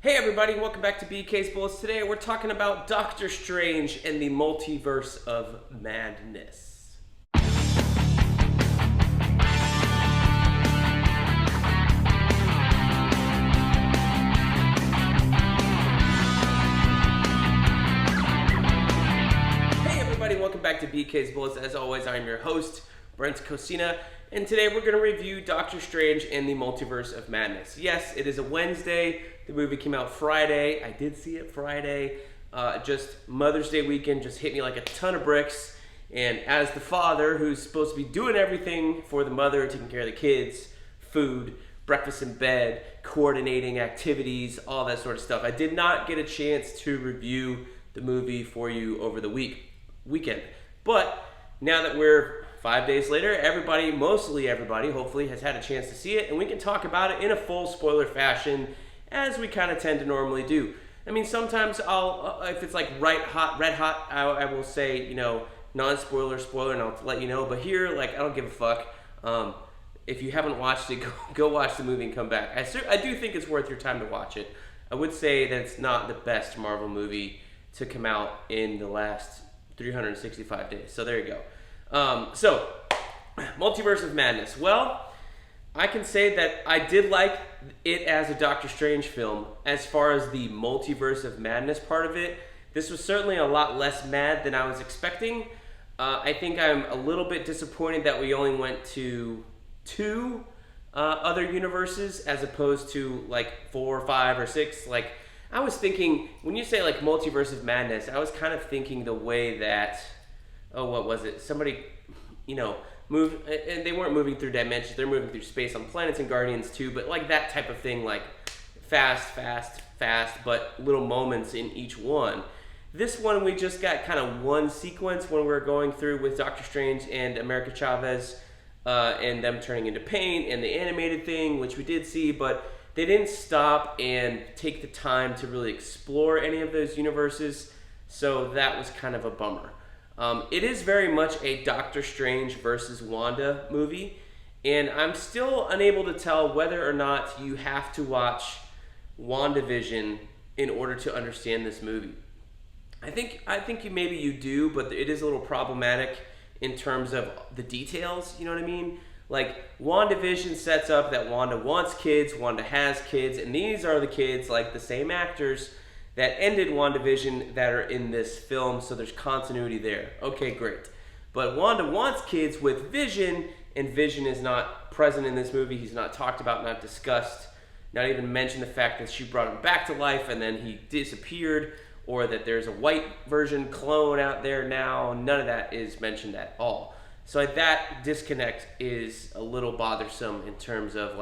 Hey everybody, welcome back to BK's Bullets. Today we're talking about Doctor Strange and the Multiverse of Madness. Hey everybody, welcome back to BK's Bullets. As always, I'm your host, Brent Cosina, and today we're going to review Doctor Strange and the Multiverse of Madness. Yes, it is a Wednesday. The movie came out Friday. I did see it Friday. Just Mother's Day weekend just hit me like a ton of bricks. And as the father who's supposed to be doing everything for the mother, taking care of the kids, food, breakfast in bed, coordinating activities, all that sort of stuff, I did not get a chance to review the movie for you over the weekend. But now that we're 5 days later, mostly everybody, hopefully has had a chance to see it, and we can talk about it in a full spoiler fashion, as we kind of tend to normally do. I mean, sometimes I'll, if it's like red hot, I will say, non-spoiler, spoiler, and I'll let you know. But here, I don't give a fuck. If you haven't watched it, go watch the movie and come back. I do think it's worth your time to watch it. I would say that it's not the best Marvel movie to come out in the last 365 days. So there you go. So, Multiverse of Madness. Well, I can say that I did like it as a Doctor Strange film. As far as the Multiverse of Madness part of it, this was certainly a lot less mad than I was expecting. I think I'm a little bit disappointed that we only went to two other universes as opposed to 4 or 5 or 6. I was thinking, when you say Multiverse of Madness, I was kind of thinking the way that, what was it? Somebody, moved, and they weren't moving through dimensions, they're moving through space on planets and Guardians too, but that type of thing, fast, but little moments in each one. This one, we just got kind of one sequence when we were going through with Doctor Strange and America Chavez, and them turning into paint, and the animated thing, which we did see, but they didn't stop and take the time to really explore any of those universes, so that was kind of a bummer. It is very much a Doctor Strange versus Wanda movie, and I'm still unable to tell whether or not you have to watch WandaVision in order to understand this movie. I think maybe you do, but it is a little problematic in terms of the details, you know what I mean? WandaVision sets up that Wanda wants kids, Wanda has kids, and these are the kids, the same actors that ended WandaVision that are in this film, so there's continuity there. Okay, great. But Wanda wants kids with Vision, and Vision is not present in this movie. He's not talked about, not discussed, not even mentioned the fact that she brought him back to life and then he disappeared, or that there's a white version clone out there now. None of that is mentioned at all. So that disconnect is a little bothersome in terms of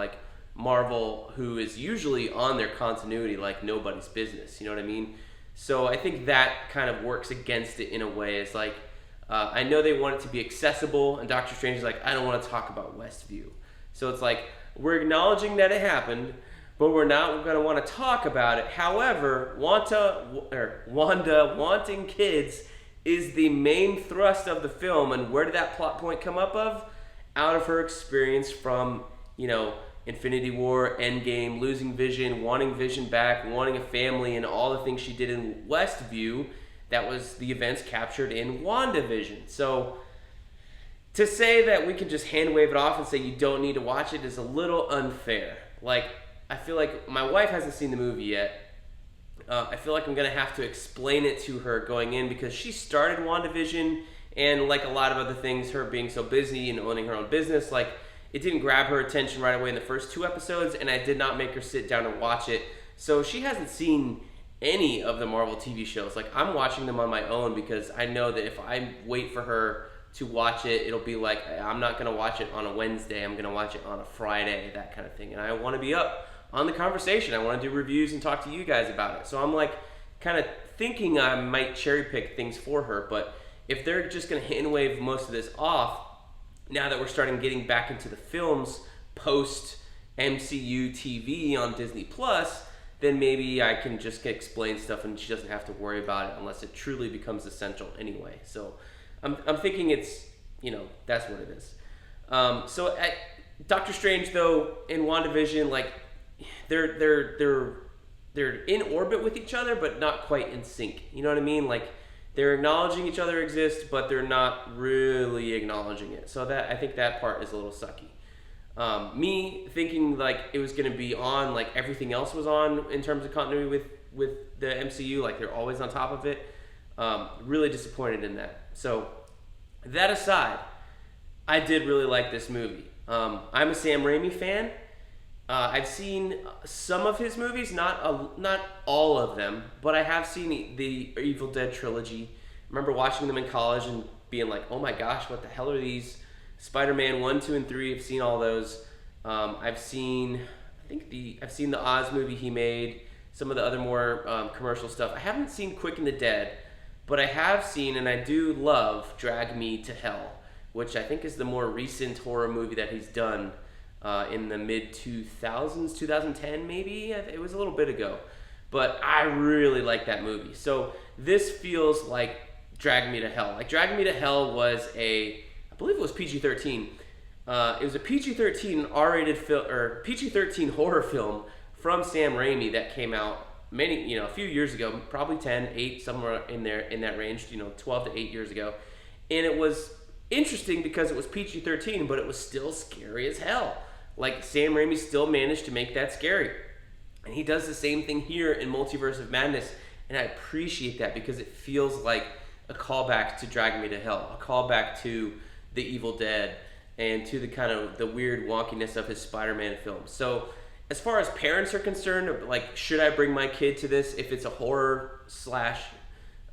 Marvel, who is usually on their continuity like nobody's business, you know what I mean? So I think that kind of works against it in a way. It's I know they want it to be accessible, and Doctor Strange is I don't want to talk about Westview. So it's we're acknowledging that it happened, but we're not going to want to talk about it. However, Wanda wanting kids is the main thrust of the film, and where did that plot point come up of? Out of her experience from, Infinity War, Endgame, losing Vision, wanting Vision back, wanting a family, and all the things she did in Westview. That was the events captured in WandaVision. So to say that we can just hand wave it off and say you don't need to watch it is a little unfair. I feel like my wife hasn't seen the movie yet. I feel like I'm going to have to explain it to her going in, because she started WandaVision, and a lot of other things, her being so busy and owning her own business, it didn't grab her attention right away in the first 2 episodes, and I did not make her sit down and watch it. So she hasn't seen any of the Marvel TV shows. I'm watching them on my own, because I know that if I wait for her to watch it, it'll be I'm not going to watch it on a Wednesday, I'm going to watch it on a Friday, that kind of thing. And I want to be up on the conversation. I want to do reviews and talk to you guys about it. So I'm kind of thinking I might cherry pick things for her, but if they're just going to hand wave most of this off, now that we're starting getting back into the films post MCU TV on Disney Plus, then maybe I can just explain stuff and she doesn't have to worry about it unless it truly becomes essential anyway. So I'm thinking it's, that's what it is. So Doctor Strange, though, in WandaVision, they're they're in orbit with each other, but not quite in sync. You know what I mean? Like they're acknowledging each other exists, but they're not really acknowledging it. So that I think that part is a little sucky. Me thinking like it was going to be on, like everything else was on in terms of continuity with the MCU, like they're always on top of it. Really disappointed in that. So that aside, I did really like this movie. I'm a Sam Raimi fan. I've seen some of his movies, not all of them, but I have seen the Evil Dead trilogy. I remember watching them in college and being like, oh my gosh, what the hell are these? Spider-Man 1, 2, and 3, I've seen all those. I've seen the Oz movie he made, some of the other more commercial stuff. I haven't seen Quick and the Dead, but I have seen, and I do love, Drag Me to Hell, which I think is the more recent horror movie that he's done in the mid-2000s, 2010 maybe? It was a little bit ago. But I really like that movie. So this feels like Drag Me to Hell. Like Drag Me to Hell was I believe it was PG-13. It was a PG-13 R-rated film, or PG-13 horror film from Sam Raimi that came out a few years ago, probably 8, somewhere in that range, 12 to 8 years ago. And it was interesting because it was PG-13, but it was still scary as hell. Like Sam Raimi still managed to make that scary. And he does the same thing here in Multiverse of Madness, and I appreciate that because it feels like a callback to Drag Me to Hell, a callback to The Evil Dead, and to the kind of the weird wonkiness of his Spider-Man films. So as far as parents are concerned, like, should I bring my kid to this if it's a horror slash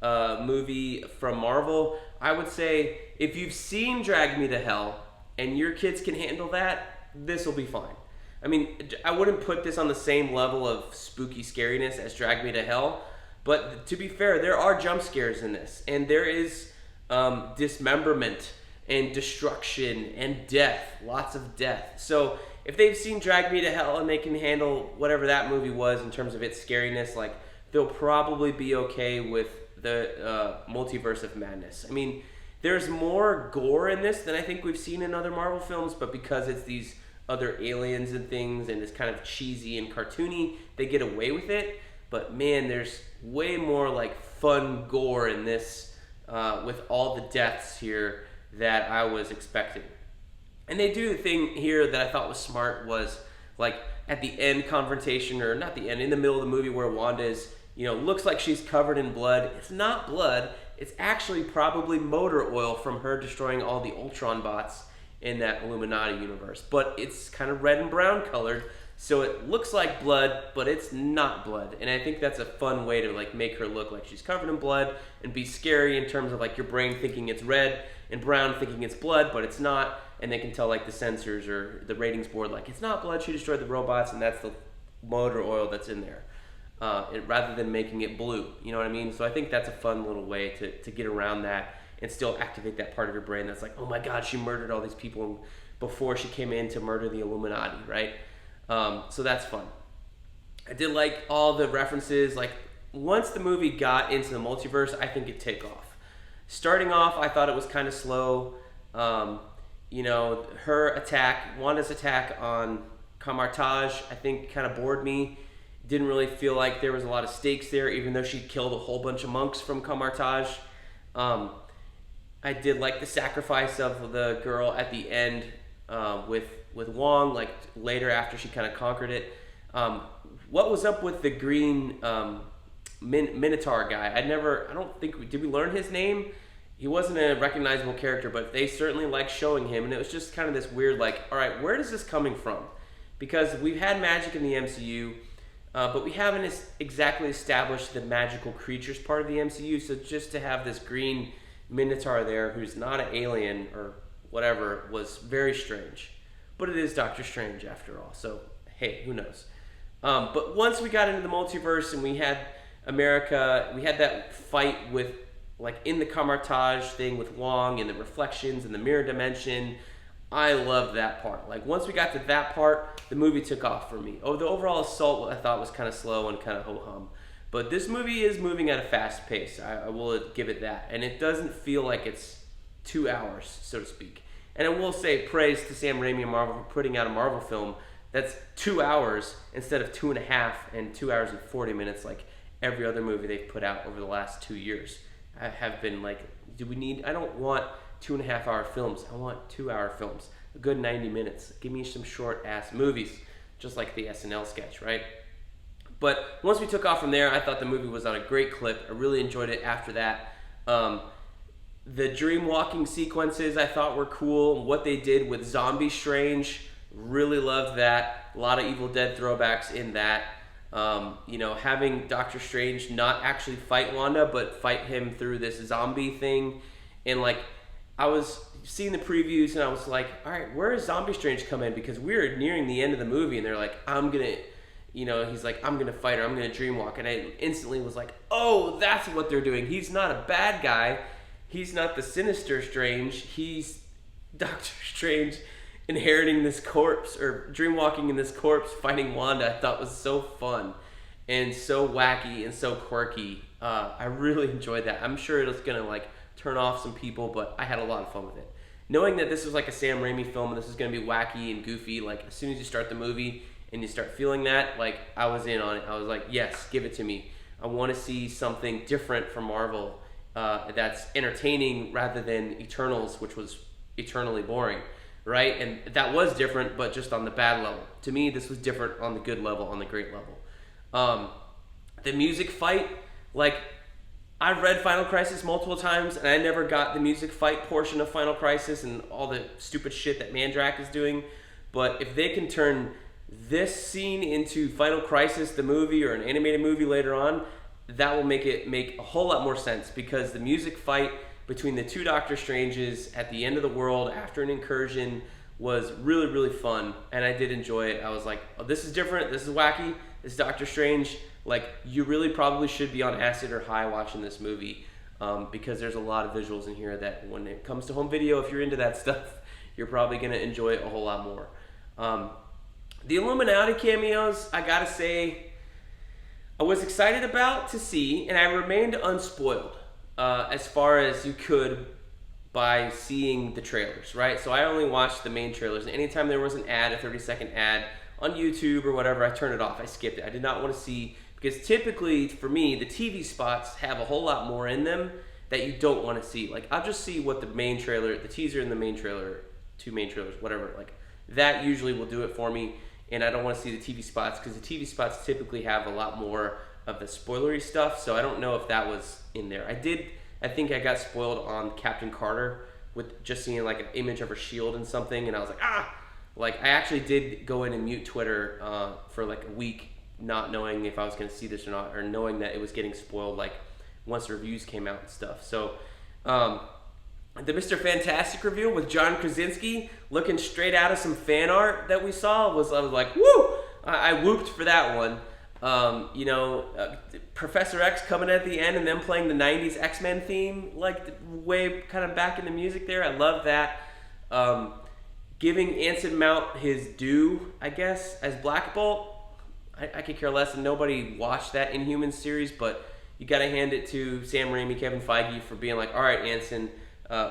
movie from Marvel? I would say if you've seen Drag Me to Hell and your kids can handle that, this will be fine. I mean, I wouldn't put this on the same level of spooky scariness as Drag Me to Hell, but to be fair, there are jump scares in this, and there is dismemberment and destruction and death, lots of death. So if they've seen Drag Me to Hell and they can handle whatever that movie was in terms of its scariness, like, they'll probably be okay with the Multiverse of Madness. I mean, there's more gore in this than I think we've seen in other Marvel films, but because it's these other aliens and things and it's kind of cheesy and cartoony, they get away with it. But man, there's way more like fun gore in this with all the deaths here that I was expecting. And they do the thing here that I thought was smart was like at the end confrontation, or not the end, in the middle of the movie where Wanda is, looks like she's covered in blood. It's not blood. It's actually probably motor oil from her destroying all the Ultron bots in that Illuminati universe. But it's kind of red and brown colored, so it looks like blood, but it's not blood. And I think that's a fun way to like make her look like she's covered in blood and be scary in terms of like your brain thinking it's red and brown thinking it's blood, but it's not. And they can tell like the censors or the ratings board like it's not blood, she destroyed the robots, and that's the motor oil that's in there. Rather than making it blue, you know what I mean? So I think that's a fun little way to get around that and still activate that part of your brain that's like, oh my god, she murdered all these people before she came in to murder the Illuminati, right? So that's fun. I did like all the references. Like once the movie got into the multiverse, I think it took off. Starting off, I thought it was kind of slow. Her attack, Wanda's attack on Kamartaj, I think kind of bored me. Didn't really feel like there was a lot of stakes there, even though she killed a whole bunch of monks from Kamartaj. I did like the sacrifice of the girl at the end with Wong, like later after she kind of conquered it. What was up with the green Minotaur guy? Did we learn his name? He wasn't a recognizable character, but they certainly liked showing him, and it was just kind of this weird, like, all right, where is this coming from? Because we've had magic in the MCU, but we haven't exactly established the magical creatures part of the MCU, so just to have this green Minotaur there who's not an alien or whatever was very strange. But it is Doctor Strange after all, so hey, who knows? But once we got into the multiverse and we had America, we had that fight with, like in the Kamartaj thing with Wong and the reflections and the mirror dimension. I loved that part. Like once we got to that part, the movie took off for me. The overall assault I thought was kind of slow and kind of ho-hum. But this movie is moving at a fast pace. I will give it that. And it doesn't feel like it's 2 hours, so to speak. And I will say praise to Sam Raimi and Marvel for putting out a Marvel film That's 2 hours instead of 2.5 and 2 hours and 40 minutes like every other movie they've put out over the last 2 years. I have been like, I don't want 2.5 hour films. I want 2 hour films. A good 90 minutes. Give me some short ass movies, just like the SNL sketch, right? But once we took off from there, I thought the movie was on a great clip. I really enjoyed it after that. The Dreamwalking sequences I thought were cool. What they did with Zombie Strange, really loved that. A lot of Evil Dead throwbacks in that. Having Doctor Strange not actually fight Wanda, but fight him through this zombie thing. And like, I was seeing the previews and I was like, all right, where is Zombie Strange come in? Because we're nearing the end of the movie and they're like, he's like, I'm going to fight her. I'm going to dreamwalk. And I instantly was like, oh, that's what they're doing. He's not a bad guy. He's not the sinister Strange. He's Doctor Strange inheriting this corpse or dreamwalking in this corpse, fighting Wanda. I thought was so fun and so wacky and so quirky. I really enjoyed that. I'm sure it's going to like turn off some people, but I had a lot of fun with it. Knowing that this was like a Sam Raimi film and this is going to be wacky and goofy, like as soon as you start the movie and you start feeling that, like I was in on it. I was like, yes, give it to me. I want to see something different from Marvel that's entertaining rather than Eternals, which was eternally boring, right? And that was different, but just on the bad level. To me, this was different on the good level, on the great level. The music fight, like, I've read Final Crisis multiple times, and I never got the music fight portion of Final Crisis and all the stupid shit that Mandrake is doing. But if they can turn this scene into Final Crisis, the movie, or an animated movie later on, that will make it make a whole lot more sense, because the music fight between the two Doctor Stranges at the end of the world after an incursion was really, really fun, and I did enjoy it. I was like, oh, this is different, this is wacky, this is Doctor Strange. Like, you really probably should be on acid or high watching this movie, because there's a lot of visuals in here that when it comes to home video, if you're into that stuff, you're probably going to enjoy it a whole lot more. The Illuminati cameos, I gotta say, I was excited about to see, and I remained unspoiled as far as you could by seeing the trailers, right? So I only watched the main trailers, and anytime there was an ad, a 30-second ad on YouTube or whatever, I turned it off. I skipped it. I did not want to see, because typically for me, the TV spots have a whole lot more in them that you don't want to see. Like, I'll just see what the main trailer, the teaser and the main trailer, two main trailers, whatever, like that usually will do it for me. And I don't want to see the TV spots, because the TV spots typically have a lot more of the spoilery stuff, so I don't know if that was in there. I think I got spoiled on Captain Carter with just seeing like an image of her shield and something, and I was like, like I actually did go in and mute Twitter for like a week, not knowing if I was going to see this or not, or knowing that it was getting spoiled like once the reviews came out and stuff. So the Mr. Fantastic reveal with John Krasinski looking straight out of some fan art that we saw I was like, woo! I whooped for that one. Professor X coming at the end and then playing the 90s X-Men theme, like way kind of back in the music there. I love that. Giving Anson Mount his due, I guess, as Black Bolt. I could care less, and nobody watched that Inhumans series, but you got to hand it to Sam Raimi, Kevin Feige for being like, all right, Anson,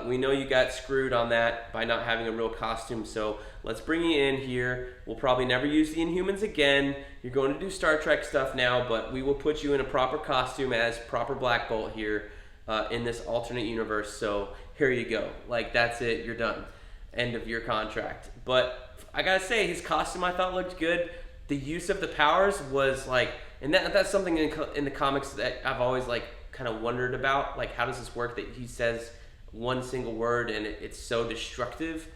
we know you got screwed on that by not having a real costume, so let's bring you in here. We'll probably never use the Inhumans again. You're going to do Star Trek stuff now, but we will put you in a proper costume as proper Black Bolt here in this alternate universe, so here you go. Like, that's it. You're done. End of your contract. But I gotta say, his costume I thought looked good. The use of the powers was like, and that's something in the comics that I've always like kind of wondered about. Like, how does this work that he says one single word and it's so destructive?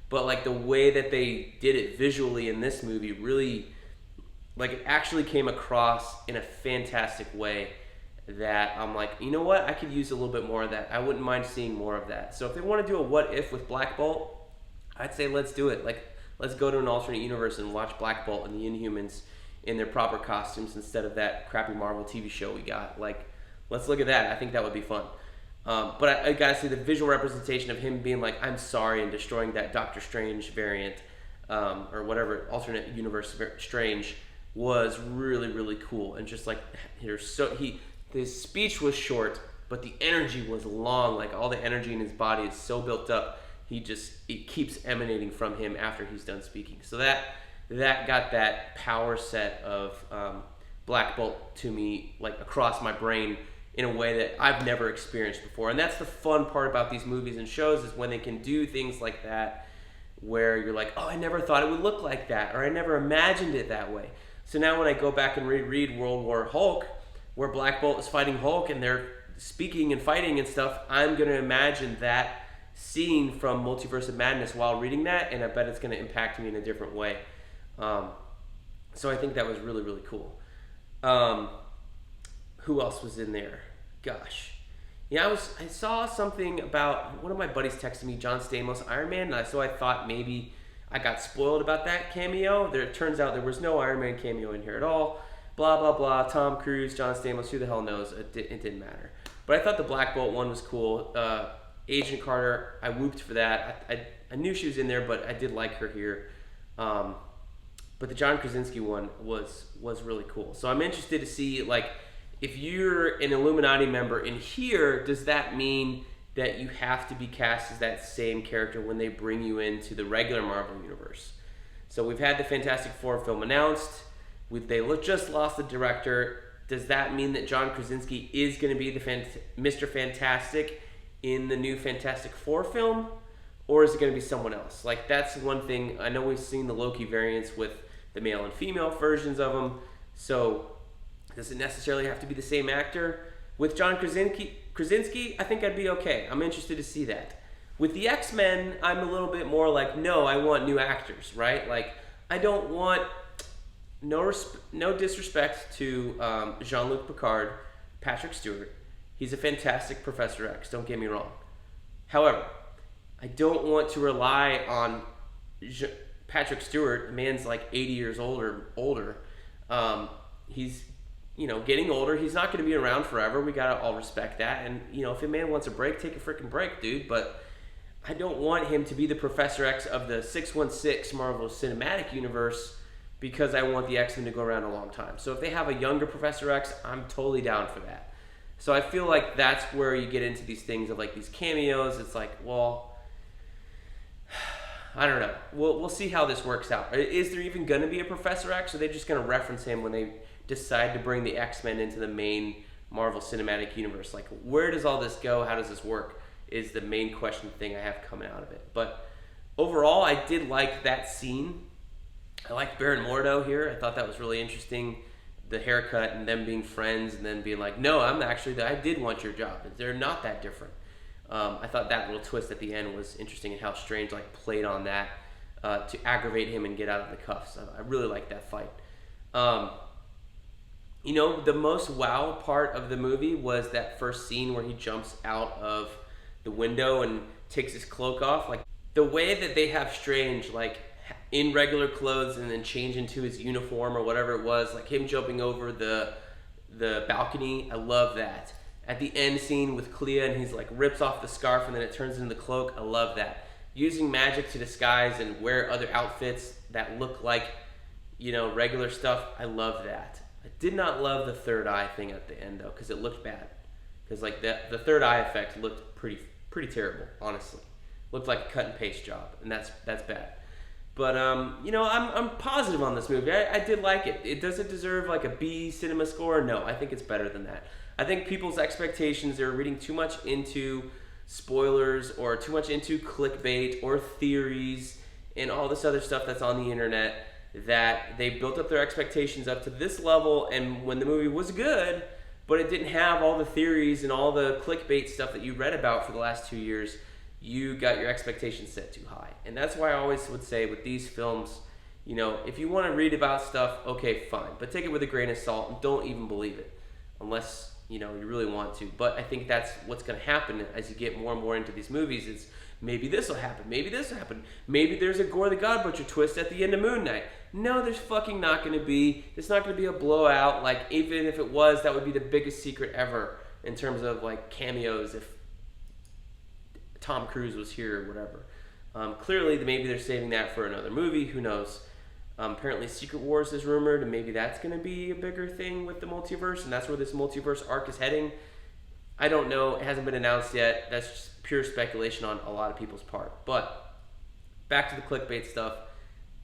But like the way that they did it visually in this movie really, like, it actually came across in a fantastic way that I'm like, you know what, I could use a little bit more of that. I wouldn't mind seeing more of that. So if they want to do a what if with Black Bolt, I'd say let's do it. Like, let's go to an alternate universe and watch Black Bolt and the Inhumans in their proper costumes instead of that crappy Marvel TV show we got. Like, let's look at that. I think that would be fun. But I gotta say, the visual representation of him being like, I'm sorry, and destroying that Doctor Strange variant, or whatever, alternate universe Strange, was really, really cool. And just like, his speech was short, but the energy was long. Like, all the energy in his body is so built up, it keeps emanating from him after he's done speaking. So that that got that power set of Black Bolt to me, like across my brain in a way that I've never experienced before. And that's the fun part about these movies and shows, is when they can do things like that where you're like, oh, I never thought it would look like that, or I never imagined it that way. So now when I go back and reread World War Hulk, where Black Bolt is fighting Hulk and they're speaking and fighting and stuff, I'm going to imagine that scene from Multiverse of Madness while reading that, and I bet it's going to impact me in a different way. So I think that was really, really cool. Who else was in there? Gosh. Yeah, I saw something about, one of my buddies texted me, John Stamos, Iron Man, and so I thought maybe I got spoiled about that cameo. It turns out there was no Iron Man cameo in here at all. Blah, blah, blah. Tom Cruise, John Stamos, who the hell knows? It didn't matter. But I thought the Black Bolt one was cool. Agent Carter, I whooped for that. I knew she was in there, but I did like her here. But the John Krasinski one was really cool. So I'm interested to see, like, if you're an Illuminati member in here, does that mean that you have to be cast as that same character when they bring you into the regular Marvel universe? So we've had the Fantastic Four film announced. They just lost the director. Does that mean that John Krasinski is going to be the Mr. Fantastic in the new Fantastic Four film? Or is it going to be someone else? Like, that's one thing. I know we've seen the Loki variants with the male and female versions of them. So does it necessarily have to be the same actor? With John Krasinski, I think I'd be okay. I'm interested to see that. With the X-Men, I'm a little bit more like, no, I want new actors, right? Like, I don't want, no disrespect to Jean-Luc Picard, Patrick Stewart. He's a fantastic Professor X, don't get me wrong. However, I don't want to rely on Patrick Stewart. The man's like 80 years older. He's, getting older. He's not going to be around forever. We got to all respect that. And, if a man wants a break, take a freaking break, dude. But I don't want him to be the Professor X of the 616 Marvel Cinematic Universe, because I want the X-Men to go around a long time. So if they have a younger Professor X, I'm totally down for that. So I feel like that's where you get into these things of like these cameos. It's like, well, I don't know. We'll see how this works out. Is there even going to be a Professor X? Or are they just going to reference him when they decide to bring the X-Men into the main Marvel Cinematic Universe? Like, where does all this go? How does this work? Is the main question thing I have coming out of it. But overall, I did like that scene. I liked Baron Mordo here. I thought that was really interesting. The haircut and them being friends and then being like, no, I did want your job. They're not that different. I thought that little twist at the end was interesting, and how Strange played on that to aggravate him and get out of the cuffs. I really liked that fight. The most wow part of the movie was that first scene where he jumps out of the window and takes his cloak off. Like, the way that they have Strange, in regular clothes and then change into his uniform or whatever it was, like him jumping over the balcony. I love that. At the end scene with Clea and he's rips off the scarf and then it turns into the cloak. I love that. Using magic to disguise and wear other outfits that look like, regular stuff. I love that. I did not love the third eye thing at the end though, because it looked bad. Because the third eye effect looked pretty terrible, honestly. Looked like a cut and paste job, and that's bad. But, I'm positive on this movie. I did like it. Does it deserve a B cinema score? No, I think it's better than that. I think people's expectations, they're reading too much into spoilers or too much into clickbait or theories and all this other stuff that's on the internet, that they built up their expectations up to this level, and when the movie was good, but it didn't have all the theories and all the clickbait stuff that you read about for the last 2 years, you got your expectations set too high. And that's why I always would say with these films, if you want to read about stuff, okay, fine. But take it with a grain of salt and don't even believe it unless, you really want to. But I think that's what's going to happen as you get more and more into these movies is maybe this will happen. Maybe this will happen. Maybe there's a Gore the God Butcher twist at the end of Moon Knight. No, there's fucking not going to be. It's not going to be a blowout. Even if it was, that would be the biggest secret ever in terms of cameos if Tom Cruise was here or whatever. Clearly, maybe they're saving that for another movie. Who knows? Apparently, Secret Wars is rumored, and maybe that's going to be a bigger thing with the multiverse, and that's where this multiverse arc is heading. I don't know. It hasn't been announced yet. That's just pure speculation on a lot of people's part. But back to the clickbait stuff.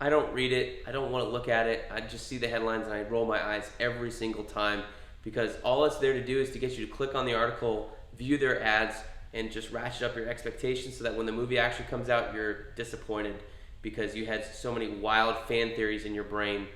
I don't read it. I don't want to look at it. I just see the headlines and I roll my eyes every single time because all it's there to do is to get you to click on the article, view their ads, and just ratchet up your expectations so that when the movie actually comes out, you're disappointed because you had so many wild fan theories in your brain.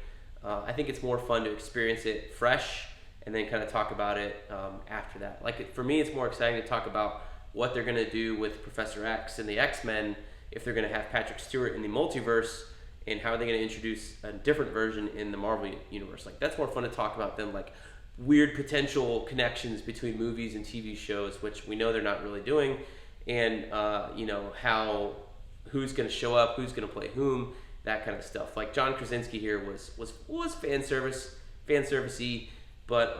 I think it's more fun to experience it fresh and then kind of talk about it after that. Like for me, it's more exciting to talk about what they're going to do with Professor X and the X-Men if they're going to have Patrick Stewart in the multiverse, and how are they going to introduce a different version in the Marvel universe. Like that's more fun to talk about than like weird potential connections between movies and TV shows, which we know they're not really doing, and how who's going to show up, who's going to play whom, that kind of stuff. Like John Krasinski here was fan servicey, but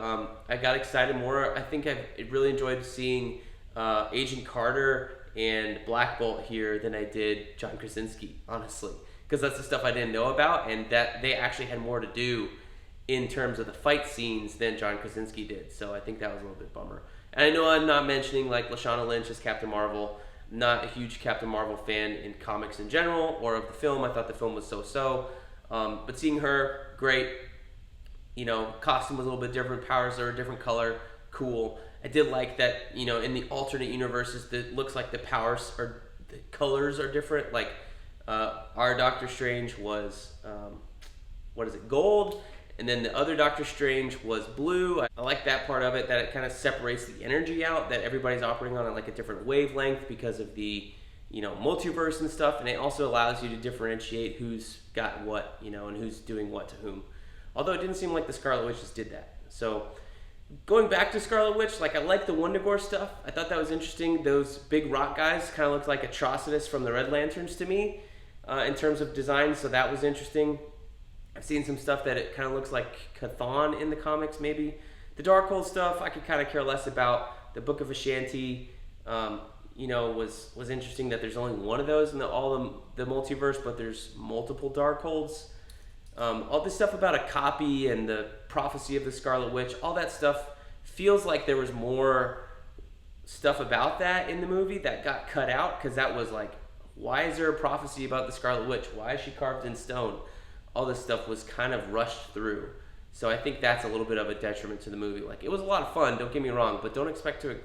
I got excited more. I think I really enjoyed seeing Agent Carter and Black Bolt here than I did John Krasinski, honestly, because that's the stuff I didn't know about, and that they actually had more to do in terms of the fight scenes than John Krasinski did. So I think that was a little bit bummer. And I know I'm not mentioning like Lashana Lynch as Captain Marvel. Not a huge Captain Marvel fan in comics in general or of the film. I thought the film was so-so. But seeing her, great. Costume was a little bit different. Powers are a different color. Cool. I did like that, in the alternate universes, it looks like the powers are, the colors are different. Like our Doctor Strange was, gold. And then the other Doctor Strange was blue. I like that part of it, that it kind of separates the energy out, that everybody's operating on like a different wavelength because of the, multiverse and stuff. And it also allows you to differentiate who's got what, and who's doing what to whom. Although it didn't seem like the Scarlet Witches did that. So going back to Scarlet Witch, like I like the Wundagore stuff. I thought that was interesting. Those big rock guys kind of looked like Atrocitus from the Red Lanterns to me in terms of design. So that was interesting. I've seen some stuff that it kind of looks like Chthon in the comics, maybe. The Darkhold stuff, I could kind of care less about. The Book of Ashanti, was interesting that there's only one of those in all the multiverse, but there's multiple Darkholds. All this stuff about a copy and the prophecy of the Scarlet Witch, all that stuff feels like there was more stuff about that in the movie that got cut out, because that was like, why is there a prophecy about the Scarlet Witch? Why is she carved in stone? All this stuff was kind of rushed through. So I think that's a little bit of a detriment to the movie. Like, it was a lot of fun, don't get me wrong, but don't expect to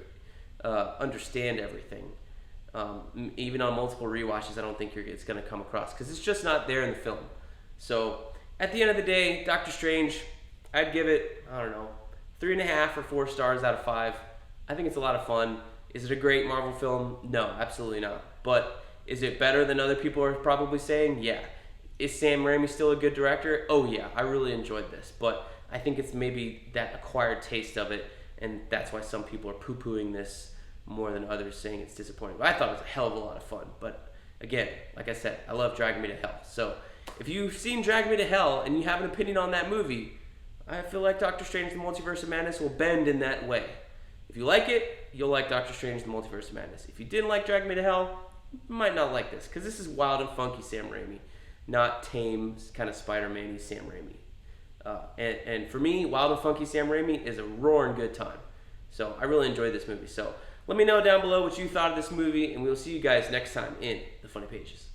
understand everything. Even on multiple rewatches, I don't think it's going to come across, because it's just not there in the film. So at the end of the day, Doctor Strange, I'd give it, 3.5 or 4 stars out of 5. I think it's a lot of fun. Is it a great Marvel film? No, absolutely not. But is it better than other people are probably saying? Yeah. Is Sam Raimi still a good director? Oh yeah, I really enjoyed this. But I think it's maybe that acquired taste of it, and that's why some people are poo-pooing this more than others, saying it's disappointing. But I thought it was a hell of a lot of fun. But again, like I said, I love Drag Me to Hell. So if you've seen Drag Me to Hell and you have an opinion on that movie, I feel like Doctor Strange the Multiverse of Madness will bend in that way. If you like it, you'll like Doctor Strange the Multiverse of Madness. If you didn't like Drag Me to Hell, you might not like this, because this is wild and funky Sam Raimi, not tame kind of Spider-Man-y Sam Raimi. And for me, wild and funky Sam Raimi is a roaring good time. So I really enjoyed this movie. So let me know down below what you thought of this movie, and we'll see you guys next time in the Funny Pages.